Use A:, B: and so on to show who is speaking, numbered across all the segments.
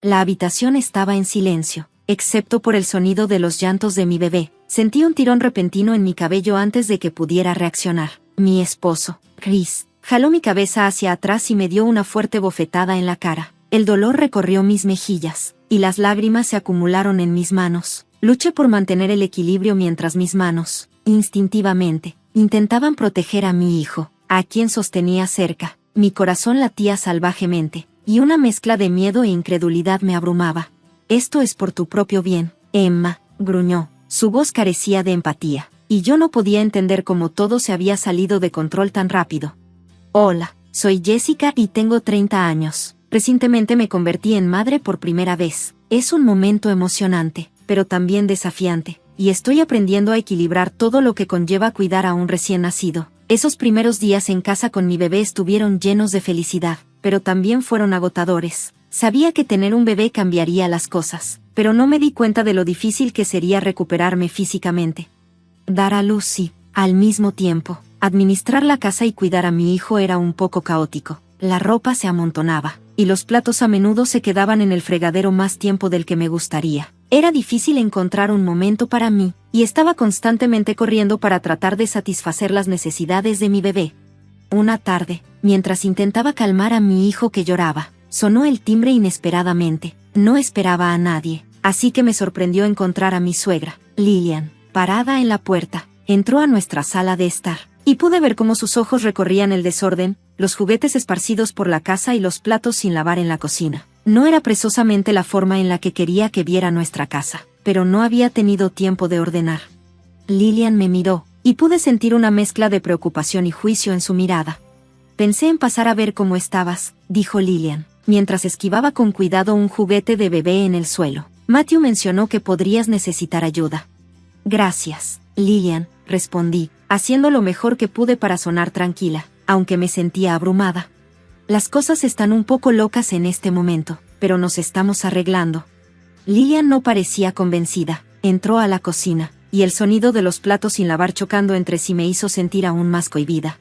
A: La habitación estaba en silencio, excepto por el sonido de los llantos de mi bebé. Sentí un tirón repentino en mi cabello antes de que pudiera reaccionar. Mi esposo, Chris, jaló mi cabeza hacia atrás y me dio una fuerte bofetada en la cara. El dolor recorrió mis mejillas, y las lágrimas se acumularon en mis manos. Luché por mantener el equilibrio mientras mis manos, instintivamente, intentaban proteger a mi hijo, a quien sostenía cerca. Mi corazón latía salvajemente, y una mezcla de miedo e incredulidad me abrumaba. «Esto es por tu propio bien, Emma», gruñó. Su voz carecía de empatía, y yo no podía entender cómo todo se había salido de control tan rápido. «Hola, soy Jessica y tengo 30 años. Recientemente me convertí en madre por primera vez. Es un momento emocionante, pero también desafiante, y estoy aprendiendo a equilibrar todo lo que conlleva cuidar a un recién nacido. Esos primeros días en casa con mi bebé estuvieron llenos de felicidad, pero también fueron agotadores. Sabía que tener un bebé cambiaría las cosas, pero no me di cuenta de lo difícil que sería recuperarme físicamente. Dar a luz sí, al mismo tiempo, administrar la casa y cuidar a mi hijo era un poco caótico. La ropa se amontonaba, y los platos a menudo se quedaban en el fregadero más tiempo del que me gustaría. Era difícil encontrar un momento para mí, y estaba constantemente corriendo para tratar de satisfacer las necesidades de mi bebé. Una tarde, mientras intentaba calmar a mi hijo que lloraba, sonó el timbre inesperadamente. No esperaba a nadie, así que me sorprendió encontrar a mi suegra, Lillian, parada en la puerta. Entró a nuestra sala de estar, y pude ver cómo sus ojos recorrían el desorden, los juguetes esparcidos por la casa y los platos sin lavar en la cocina. No era precisamente la forma en la que quería que viera nuestra casa, pero no había tenido tiempo de ordenar. Lillian me miró, y pude sentir una mezcla de preocupación y juicio en su mirada. «Pensé en pasar a ver cómo estabas», dijo Lillian, mientras esquivaba con cuidado un juguete de bebé en el suelo. «Matthew mencionó que podrías necesitar ayuda». «Gracias, Lillian», respondí, haciendo lo mejor que pude para sonar tranquila, aunque me sentía abrumada. «Las cosas están un poco locas en este momento, pero nos estamos arreglando». Lillian no parecía convencida. Entró a la cocina, y el sonido de los platos sin lavar chocando entre sí me hizo sentir aún más cohibida.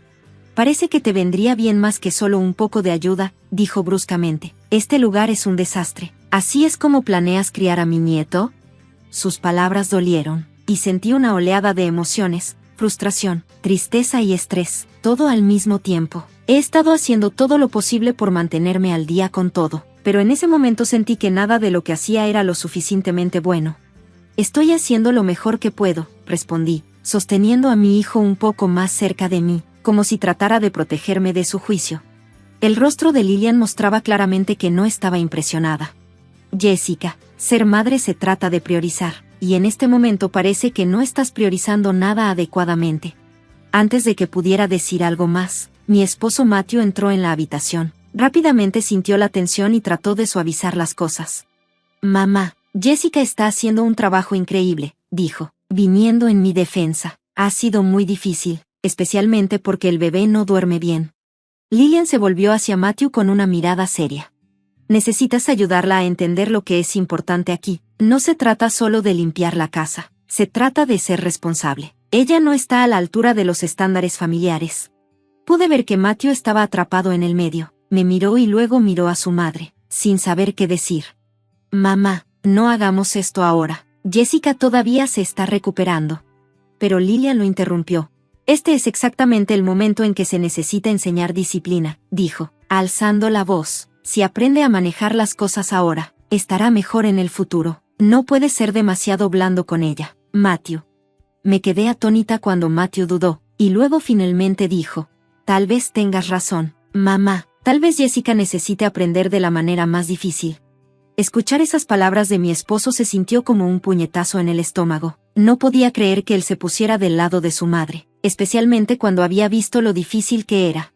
A: «Parece que te vendría bien más que solo un poco de ayuda», dijo bruscamente. «Este lugar es un desastre. ¿Así es como planeas criar a mi nieto?». Sus palabras dolieron, y sentí una oleada de emociones, frustración, tristeza y estrés, todo al mismo tiempo. He estado haciendo todo lo posible por mantenerme al día con todo, pero en ese momento sentí que nada de lo que hacía era lo suficientemente bueno. «Estoy haciendo lo mejor que puedo», respondí, sosteniendo a mi hijo un poco más cerca de mí, como si tratara de protegerme de su juicio. El rostro de Lillian mostraba claramente que no estaba impresionada. «Jessica, ser madre se trata de priorizar, y en este momento parece que no estás priorizando nada adecuadamente». Antes de que pudiera decir algo más, mi esposo Matthew entró en la habitación. Rápidamente sintió la tensión y trató de suavizar las cosas. «Mamá, Jessica está haciendo un trabajo increíble», dijo, viniendo en mi defensa. «Ha sido muy difícil, especialmente porque el bebé no duerme bien». Lillian se volvió hacia Matthew con una mirada seria. «Necesitas ayudarla a entender lo que es importante aquí. No se trata solo de limpiar la casa, se trata de ser responsable. Ella no está a la altura de los estándares familiares». Pude ver que Matthew estaba atrapado en el medio. Me miró y luego miró a su madre, sin saber qué decir. «Mamá, no hagamos esto ahora. Jessica todavía se está recuperando». Pero Lillian lo interrumpió. «Este es exactamente el momento en que se necesita enseñar disciplina», dijo, alzando la voz. «Si aprende a manejar las cosas ahora, estará mejor en el futuro. No puedes ser demasiado blando con ella, Matthew». Me quedé atónita cuando Matthew dudó, y luego finalmente dijo: «Tal vez tengas razón, mamá. Tal vez Jessica necesite aprender de la manera más difícil». Escuchar esas palabras de mi esposo se sintió como un puñetazo en el estómago. No podía creer que él se pusiera del lado de su madre, especialmente cuando había visto lo difícil que era.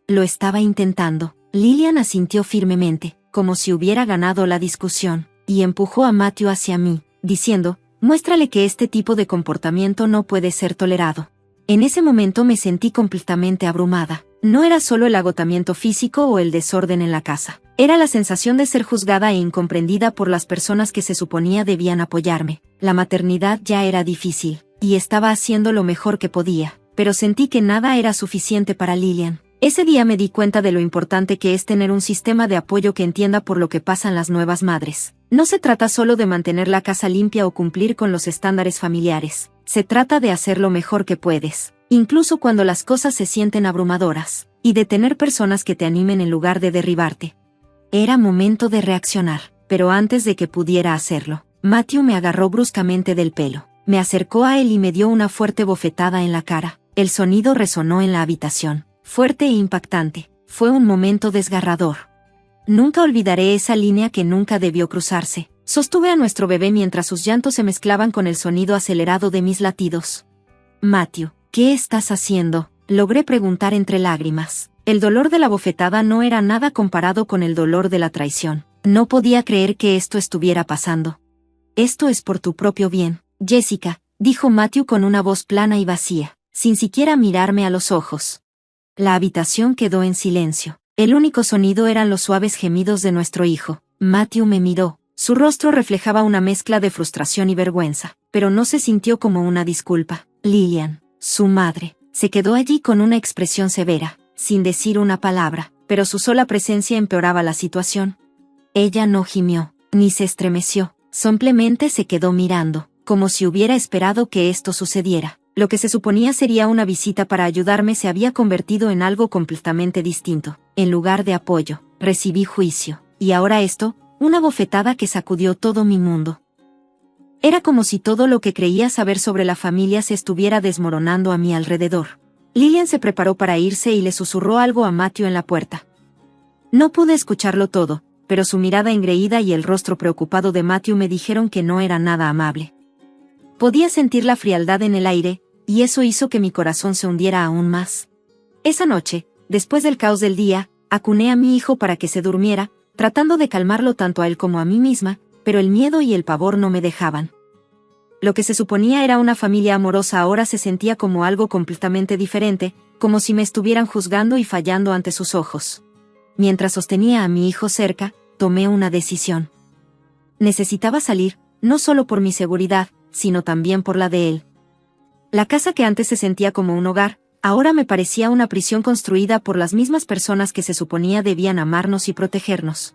A: «Lo estaba intentando». Lillian asintió firmemente, como si hubiera ganado la discusión, y empujó a Matthew hacia mí, diciendo: «Muéstrale que este tipo de comportamiento no puede ser tolerado». En ese momento me sentí completamente abrumada. No era solo el agotamiento físico o el desorden en la casa. Era la sensación de ser juzgada e incomprendida por las personas que se suponía debían apoyarme. La maternidad ya era difícil, y estaba haciendo lo mejor que podía, pero sentí que nada era suficiente para Lillian. Ese día me di cuenta de lo importante que es tener un sistema de apoyo que entienda por lo que pasan las nuevas madres. No se trata solo de mantener la casa limpia o cumplir con los estándares familiares. Se trata de hacer lo mejor que puedes, incluso cuando las cosas se sienten abrumadoras, y de tener personas que te animen en lugar de derribarte. Era momento de reaccionar, pero antes de que pudiera hacerlo, Matthew me agarró bruscamente del pelo. Me acercó a él y me dio una fuerte bofetada en la cara. El sonido resonó en la habitación, fuerte e impactante. Fue un momento desgarrador. Nunca olvidaré esa línea que nunca debió cruzarse. Sostuve a nuestro bebé mientras sus llantos se mezclaban con el sonido acelerado de mis latidos. Matthew, ¿qué estás haciendo?, logré preguntar entre lágrimas. El dolor de la bofetada no era nada comparado con el dolor de la traición. No podía creer que esto estuviera pasando. Esto es por tu propio bien, Jessica, dijo Matthew con una voz plana y vacía, sin siquiera mirarme a los ojos. La habitación quedó en silencio. El único sonido eran los suaves gemidos de nuestro hijo. Matthew me miró. Su rostro reflejaba una mezcla de frustración y vergüenza, pero no se sintió como una disculpa. Lillian, su madre, se quedó allí con una expresión severa, sin decir una palabra, pero su sola presencia empeoraba la situación. Ella no gimió, ni se estremeció, simplemente se quedó mirando, como si hubiera esperado que esto sucediera. Lo que se suponía sería una visita para ayudarme se había convertido en algo completamente distinto. En lugar de apoyo, recibí juicio. Y ahora esto, una bofetada que sacudió todo mi mundo. Era como si todo lo que creía saber sobre la familia se estuviera desmoronando a mi alrededor. Lillian se preparó para irse y le susurró algo a Matthew en la puerta. No pude escucharlo todo, pero su mirada engreída y el rostro preocupado de Matthew me dijeron que no era nada amable. Podía sentir la frialdad en el aire, y eso hizo que mi corazón se hundiera aún más. Esa noche, después del caos del día, acuné a mi hijo para que se durmiera, tratando de calmarlo tanto a él como a mí misma, pero el miedo y el pavor no me dejaban. Lo que se suponía era una familia amorosa ahora se sentía como algo completamente diferente, como si me estuvieran juzgando y fallando ante sus ojos. Mientras sostenía a mi hijo cerca, tomé una decisión. Necesitaba salir, no solo por mi seguridad, sino también por la de él. La casa que antes se sentía como un hogar, ahora me parecía una prisión construida por las mismas personas que se suponía debían amarnos y protegernos.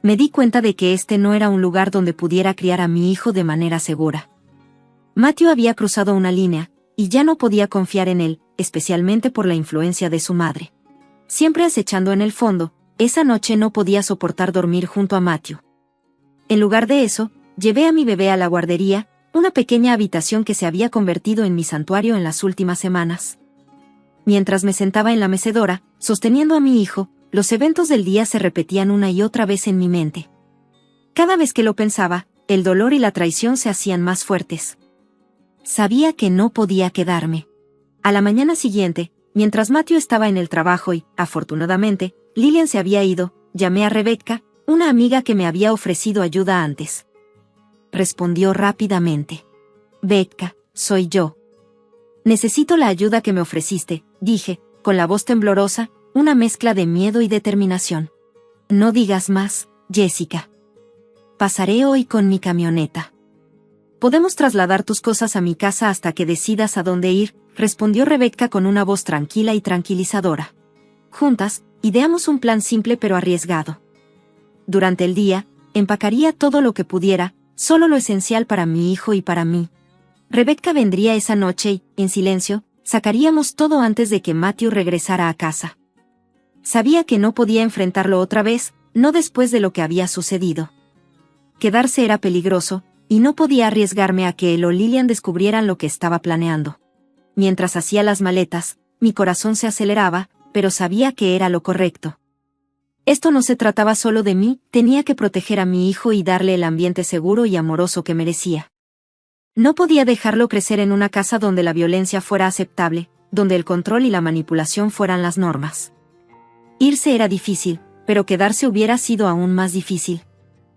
A: Me di cuenta de que este no era un lugar donde pudiera criar a mi hijo de manera segura. Matthew había cruzado una línea, y ya no podía confiar en él, especialmente por la influencia de su madre. Siempre acechando en el fondo, esa noche no podía soportar dormir junto a Matthew. En lugar de eso, llevé a mi bebé a la guardería, una pequeña habitación que se había convertido en mi santuario en las últimas semanas. Mientras me sentaba en la mecedora, sosteniendo a mi hijo, los eventos del día se repetían una y otra vez en mi mente. Cada vez que lo pensaba, el dolor y la traición se hacían más fuertes. Sabía que no podía quedarme. A la mañana siguiente, mientras Matthew estaba en el trabajo y, afortunadamente, Lillian se había ido, llamé a Rebecca, una amiga que me había ofrecido ayuda antes. Respondió rápidamente. Becca, soy yo. Necesito la ayuda que me ofreciste, dije, con la voz temblorosa, una mezcla de miedo y determinación. No digas más, Jessica. Pasaré hoy con mi camioneta. Podemos trasladar tus cosas a mi casa hasta que decidas a dónde ir, respondió Rebecca con una voz tranquila y tranquilizadora. Juntas, ideamos un plan simple pero arriesgado. Durante el día, empacaría todo lo que pudiera, solo lo esencial para mi hijo y para mí. Rebecca vendría esa noche y, en silencio, sacaríamos todo antes de que Matthew regresara a casa. Sabía que no podía enfrentarlo otra vez, no después de lo que había sucedido. Quedarse era peligroso, y no podía arriesgarme a que él o Lillian descubrieran lo que estaba planeando. Mientras hacía las maletas, mi corazón se aceleraba, pero sabía que era lo correcto. Esto no se trataba solo de mí, tenía que proteger a mi hijo y darle el ambiente seguro y amoroso que merecía. No podía dejarlo crecer en una casa donde la violencia fuera aceptable, donde el control y la manipulación fueran las normas. Irse era difícil, pero quedarse hubiera sido aún más difícil.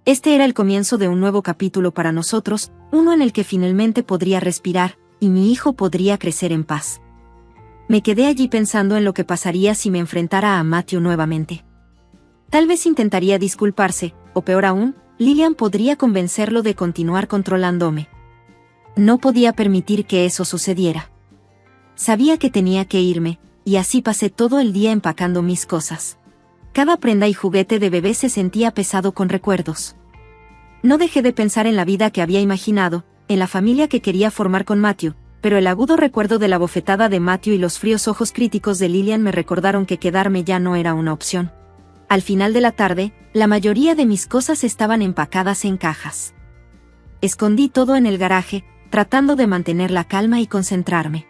A: Este era el comienzo de un nuevo capítulo para nosotros, uno en el que finalmente podría respirar, y mi hijo podría crecer en paz. Me quedé allí pensando en lo que pasaría si me enfrentara a Matthew nuevamente. Tal vez intentaría disculparse, o peor aún, Lillian podría convencerlo de continuar controlándome. No podía permitir que eso sucediera. Sabía que tenía que irme, y así pasé todo el día empacando mis cosas. Cada prenda y juguete de bebé se sentía pesado con recuerdos. No dejé de pensar en la vida que había imaginado, en la familia que quería formar con Matthew, pero el agudo recuerdo de la bofetada de Matthew y los fríos ojos críticos de Lillian me recordaron que quedarme ya no era una opción. Al final de la tarde, la mayoría de mis cosas estaban empacadas en cajas. Escondí todo en el garaje, tratando de mantener la calma y concentrarme.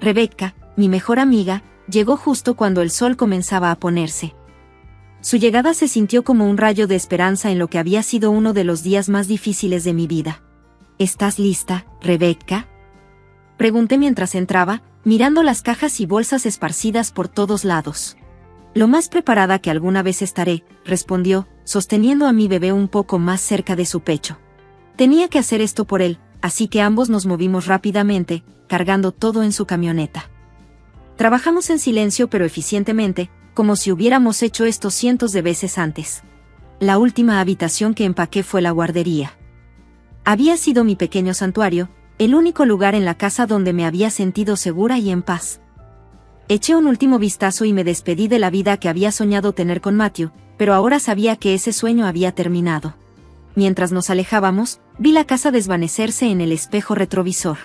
A: Rebecca, mi mejor amiga, llegó justo cuando el sol comenzaba a ponerse. Su llegada se sintió como un rayo de esperanza en lo que había sido uno de los días más difíciles de mi vida. ¿Estás lista, Rebecca?, pregunté mientras entraba, mirando las cajas y bolsas esparcidas por todos lados. Lo más preparada que alguna vez estaré, respondió, sosteniendo a mi bebé un poco más cerca de su pecho. Tenía que hacer esto por él, así que ambos nos movimos rápidamente, cargando todo en su camioneta. Trabajamos en silencio pero eficientemente, como si hubiéramos hecho esto cientos de veces antes. La última habitación que empaqué fue la guardería. Había sido mi pequeño santuario, el único lugar en la casa donde me había sentido segura y en paz. Eché un último vistazo y me despedí de la vida que había soñado tener con Matthew, pero ahora sabía que ese sueño había terminado. Mientras nos alejábamos, vi la casa desvanecerse en el espejo retrovisor.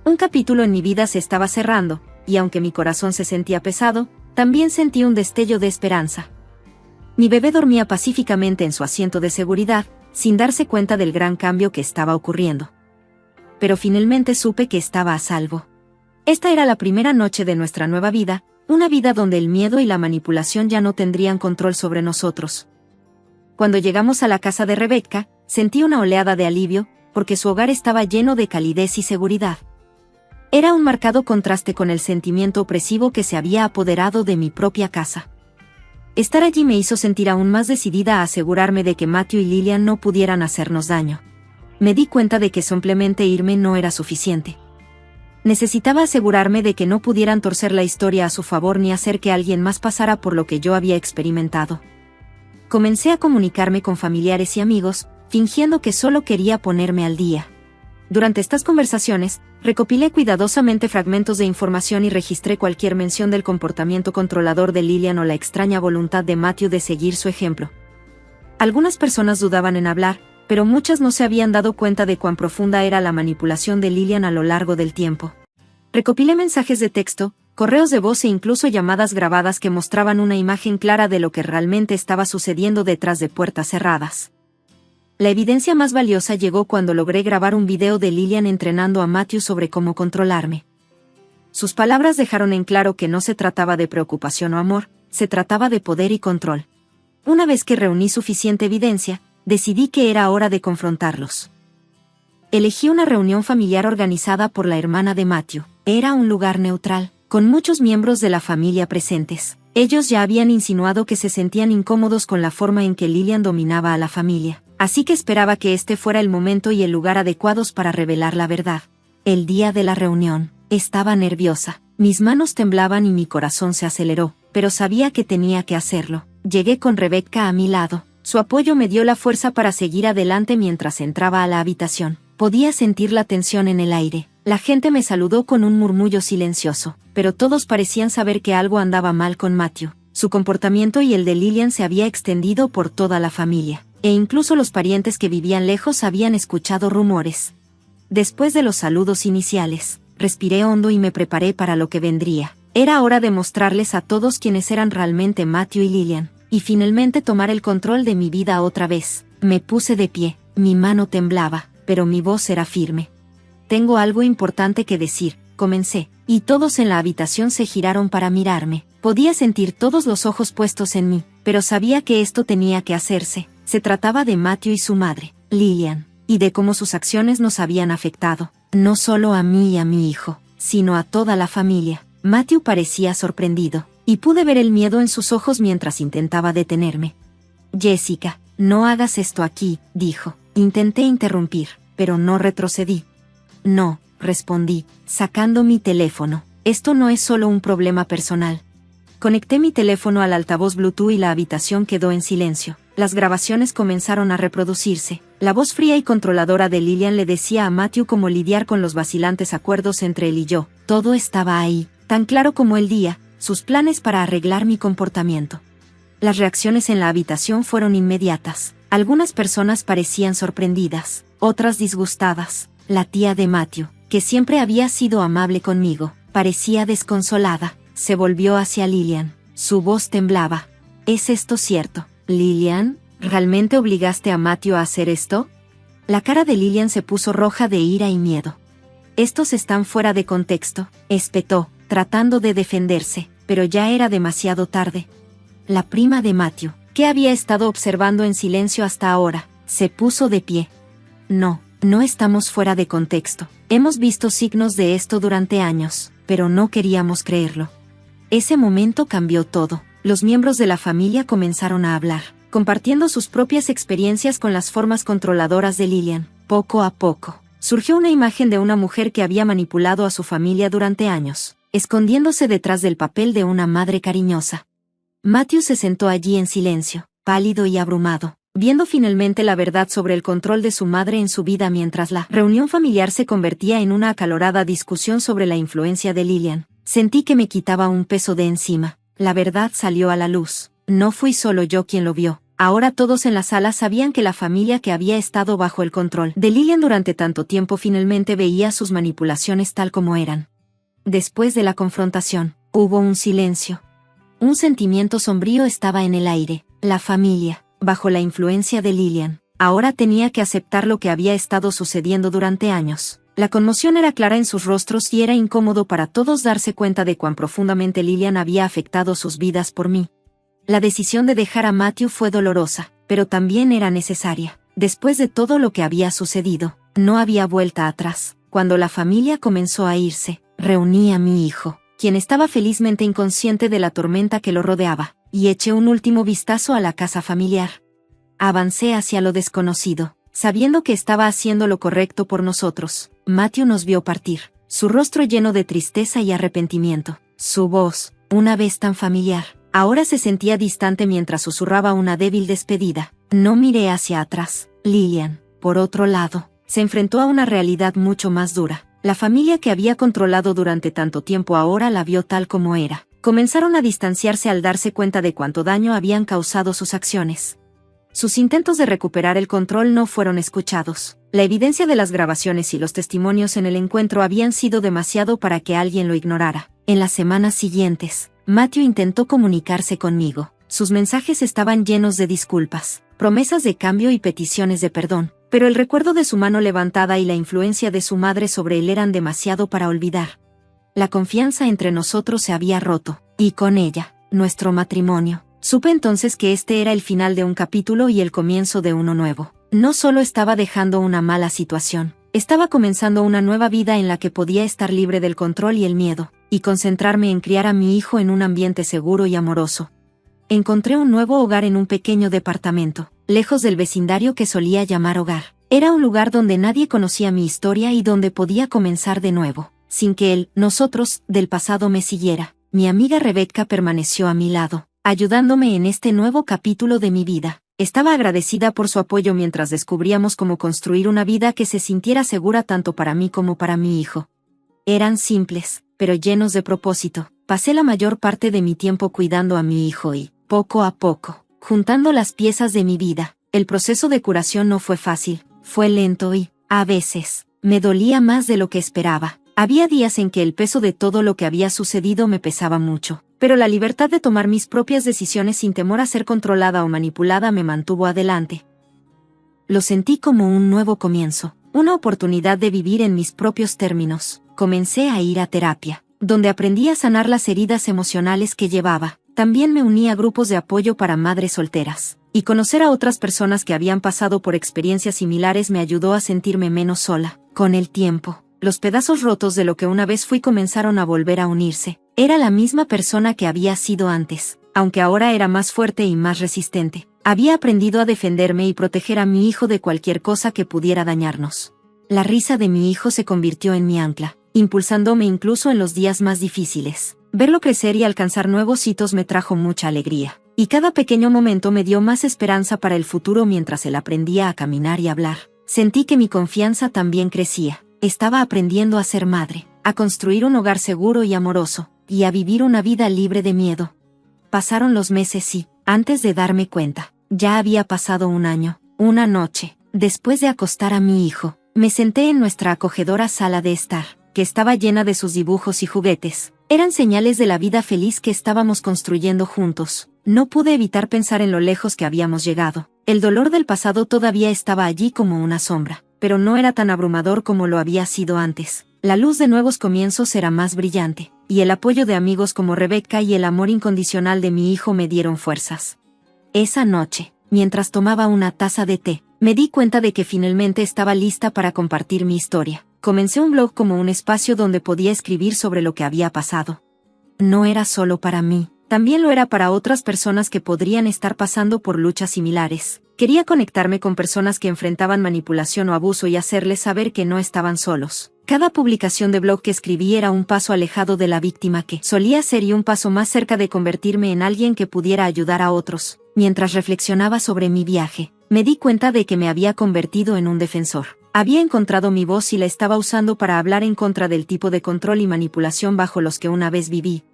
A: Un capítulo en mi vida se estaba cerrando, y aunque mi corazón se sentía pesado, también sentí un destello de esperanza. Mi bebé dormía pacíficamente en su asiento de seguridad, sin darse cuenta del gran cambio que estaba ocurriendo. Pero finalmente supe que estaba a salvo. Esta era la primera noche de nuestra nueva vida, una vida donde el miedo y la manipulación ya no tendrían control sobre nosotros. Cuando llegamos a la casa de Rebecca, sentí una oleada de alivio, porque su hogar estaba lleno de calidez y seguridad. Era un marcado contraste con el sentimiento opresivo que se había apoderado de mi propia casa. Estar allí me hizo sentir aún más decidida a asegurarme de que Matthew y Lillian no pudieran hacernos daño. Me di cuenta de que simplemente irme no era suficiente. Necesitaba asegurarme de que no pudieran torcer la historia a su favor ni hacer que alguien más pasara por lo que yo había experimentado. Comencé a comunicarme con familiares y amigos, fingiendo que solo quería ponerme al día. Durante estas conversaciones, recopilé cuidadosamente fragmentos de información y registré cualquier mención del comportamiento controlador de Lillian o la extraña voluntad de Matthew de seguir su ejemplo. Algunas personas dudaban en hablar, pero muchas no se habían dado cuenta de cuán profunda era la manipulación de Lillian a lo largo del tiempo. Recopilé mensajes de texto, correos de voz e incluso llamadas grabadas que mostraban una imagen clara de lo que realmente estaba sucediendo detrás de puertas cerradas. La evidencia más valiosa llegó cuando logré grabar un video de Lillian entrenando a Matthew sobre cómo controlarme. Sus palabras dejaron en claro que no se trataba de preocupación o amor, se trataba de poder y control. Una vez que reuní suficiente evidencia, decidí que era hora de confrontarlos. Elegí una reunión familiar organizada por la hermana de Matthew. Era un lugar neutral, con muchos miembros de la familia presentes. Ellos ya habían insinuado que se sentían incómodos con la forma en que Lillian dominaba a la familia, así que esperaba que este fuera el momento y el lugar adecuados para revelar la verdad. El día de la reunión, estaba nerviosa, mis manos temblaban y mi corazón se aceleró, pero sabía que tenía que hacerlo. Llegué con Rebecca a mi lado. Su apoyo me dio la fuerza para seguir adelante mientras entraba a la habitación. Podía sentir la tensión en el aire. La gente me saludó con un murmullo silencioso, pero todos parecían saber que algo andaba mal con Matthew. Su comportamiento y el de Lillian se había extendido por toda la familia, e incluso los parientes que vivían lejos habían escuchado rumores. Después de los saludos iniciales, respiré hondo y me preparé para lo que vendría. Era hora de mostrarles a todos quiénes eran realmente Matthew y Lillian, y finalmente tomar el control de mi vida otra vez. Me puse de pie, mi mano temblaba, pero mi voz era firme. Tengo algo importante que decir, comencé, y todos en la habitación se giraron para mirarme. Podía sentir todos los ojos puestos en mí, pero sabía que esto tenía que hacerse. Se trataba de Matthew y su madre, Lillian, y de cómo sus acciones nos habían afectado, no solo a mí y a mi hijo, sino a toda la familia. Matthew parecía sorprendido, y pude ver el miedo en sus ojos mientras intentaba detenerme. Jessica, no hagas esto aquí, dijo. Intenté interrumpir, pero no retrocedí. No, respondí, sacando mi teléfono. Esto no es solo un problema personal. Conecté mi teléfono al altavoz Bluetooth y la habitación quedó en silencio. Las grabaciones comenzaron a reproducirse. La voz fría y controladora de Lillian le decía a Matthew cómo lidiar con los vacilantes acuerdos entre él y yo. Todo estaba ahí, tan claro como el día, sus planes para arreglar mi comportamiento. Las reacciones en la habitación fueron inmediatas. Algunas personas parecían sorprendidas, otras disgustadas. La tía de Matthew, que siempre había sido amable conmigo, parecía desconsolada. Se volvió hacia Lillian. Su voz temblaba. ¿Es esto cierto, Lillian? ¿Realmente obligaste a Matthew a hacer esto? La cara de Lillian se puso roja de ira y miedo. Estos están fuera de contexto, espetó, tratando de defenderse, pero ya era demasiado tarde. La prima de Matthew, que había estado observando en silencio hasta ahora, se puso de pie. No estamos fuera de contexto. Hemos visto signos de esto durante años, pero no queríamos creerlo. Ese momento cambió todo. Los miembros de la familia comenzaron a hablar, compartiendo sus propias experiencias con las formas controladoras de Lillian. Poco a poco, surgió una imagen de una mujer que había manipulado a su familia durante años, escondiéndose detrás del papel de una madre cariñosa. Matthew se sentó allí en silencio, pálido y abrumado, viendo finalmente la verdad sobre el control de su madre en su vida mientras la reunión familiar se convertía en una acalorada discusión sobre la influencia de Lillian. Sentí que me quitaba un peso de encima. La verdad salió a la luz. No fui solo yo quien lo vio. Ahora todos en la sala sabían que la familia que había estado bajo el control de Lillian durante tanto tiempo finalmente veía sus manipulaciones tal como eran. Después de la confrontación, hubo un silencio. Un sentimiento sombrío estaba en el aire. La familia, bajo la influencia de Lillian, ahora tenía que aceptar lo que había estado sucediendo durante años. La conmoción era clara en sus rostros y era incómodo para todos darse cuenta de cuán profundamente Lillian había afectado sus vidas por mí. La decisión de dejar a Matthew fue dolorosa, pero también era necesaria. Después de todo lo que había sucedido, no había vuelta atrás. Cuando la familia comenzó a irse, reuní a mi hijo, quien estaba felizmente inconsciente de la tormenta que lo rodeaba, y eché un último vistazo a la casa familiar. Avancé hacia lo desconocido, sabiendo que estaba haciendo lo correcto por nosotros. Matthew nos vio partir, su rostro lleno de tristeza y arrepentimiento. Su voz, una vez tan familiar, ahora se sentía distante mientras susurraba una débil despedida. No miré hacia atrás. Lillian, por otro lado, se enfrentó a una realidad mucho más dura. La familia que había controlado durante tanto tiempo ahora la vio tal como era. Comenzaron a distanciarse al darse cuenta de cuánto daño habían causado sus acciones. Sus intentos de recuperar el control no fueron escuchados. La evidencia de las grabaciones y los testimonios en el encuentro habían sido demasiado para que alguien lo ignorara. En las semanas siguientes, Matthew intentó comunicarse conmigo. Sus mensajes estaban llenos de disculpas, promesas de cambio y peticiones de perdón, pero el recuerdo de su mano levantada y la influencia de su madre sobre él eran demasiado para olvidar. La confianza entre nosotros se había roto, y con ella, nuestro matrimonio. Supe entonces que este era el final de un capítulo y el comienzo de uno nuevo. No solo estaba dejando una mala situación, estaba comenzando una nueva vida en la que podía estar libre del control y el miedo, y concentrarme en criar a mi hijo en un ambiente seguro y amoroso. Encontré un nuevo hogar en un pequeño departamento, lejos del vecindario que solía llamar hogar. Era un lugar donde nadie conocía mi historia y donde podía comenzar de nuevo, sin que nosotros, del pasado me siguiera. Mi amiga Rebecca permaneció a mi lado, ayudándome en este nuevo capítulo de mi vida. Estaba agradecida por su apoyo mientras descubríamos cómo construir una vida que se sintiera segura tanto para mí como para mi hijo. Eran simples, pero llenos de propósito. Pasé la mayor parte de mi tiempo cuidando a mi hijo y, poco a poco, juntando las piezas de mi vida. El proceso de curación no fue fácil, fue lento y, a veces, me dolía más de lo que esperaba. Había días en que el peso de todo lo que había sucedido me pesaba mucho, pero la libertad de tomar mis propias decisiones sin temor a ser controlada o manipulada me mantuvo adelante. Lo sentí como un nuevo comienzo, una oportunidad de vivir en mis propios términos. Comencé a ir a terapia, donde aprendí a sanar las heridas emocionales que llevaba. También me uní a grupos de apoyo para madres solteras, y conocer a otras personas que habían pasado por experiencias similares me ayudó a sentirme menos sola. Con el tiempo, los pedazos rotos de lo que una vez fui comenzaron a volver a unirse. Era la misma persona que había sido antes, aunque ahora era más fuerte y más resistente. Había aprendido a defenderme y proteger a mi hijo de cualquier cosa que pudiera dañarnos. La risa de mi hijo se convirtió en mi ancla, impulsándome incluso en los días más difíciles. Verlo crecer y alcanzar nuevos hitos me trajo mucha alegría, y cada pequeño momento me dio más esperanza para el futuro mientras él aprendía a caminar y hablar. Sentí que mi confianza también crecía. Estaba aprendiendo a ser madre, a construir un hogar seguro y amoroso, y a vivir una vida libre de miedo. Pasaron los meses y, antes de darme cuenta, ya había pasado un año. Una noche, después de acostar a mi hijo, me senté en nuestra acogedora sala de estar, que estaba llena de sus dibujos y juguetes. Eran señales de la vida feliz que estábamos construyendo juntos. No pude evitar pensar en lo lejos que habíamos llegado. El dolor del pasado todavía estaba allí como una sombra, pero no era tan abrumador como lo había sido antes. La luz de nuevos comienzos era más brillante, y el apoyo de amigos como Rebeca y el amor incondicional de mi hijo me dieron fuerzas. Esa noche, mientras tomaba una taza de té, me di cuenta de que finalmente estaba lista para compartir mi historia. Comencé un blog como un espacio donde podía escribir sobre lo que había pasado. No era solo para mí, también lo era para otras personas que podrían estar pasando por luchas similares. Quería conectarme con personas que enfrentaban manipulación o abuso y hacerles saber que no estaban solos. Cada publicación de blog que escribí era un paso alejado de la víctima que solía ser y un paso más cerca de convertirme en alguien que pudiera ayudar a otros. Mientras reflexionaba sobre mi viaje, me di cuenta de que me había convertido en un defensor. Había encontrado mi voz y la estaba usando para hablar en contra del tipo de control y manipulación bajo los que una vez viví.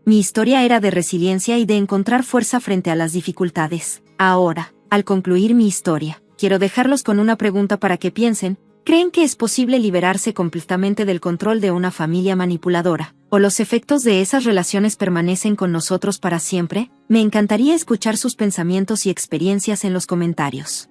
A: Mi historia era de resiliencia y de encontrar fuerza frente a las dificultades. Ahora, al concluir mi historia, quiero dejarlos con una pregunta para que piensen. ¿Creen que es posible liberarse completamente del control de una familia manipuladora? ¿O los efectos de esas relaciones permanecen con nosotros para siempre? Me encantaría escuchar sus pensamientos y experiencias en los comentarios.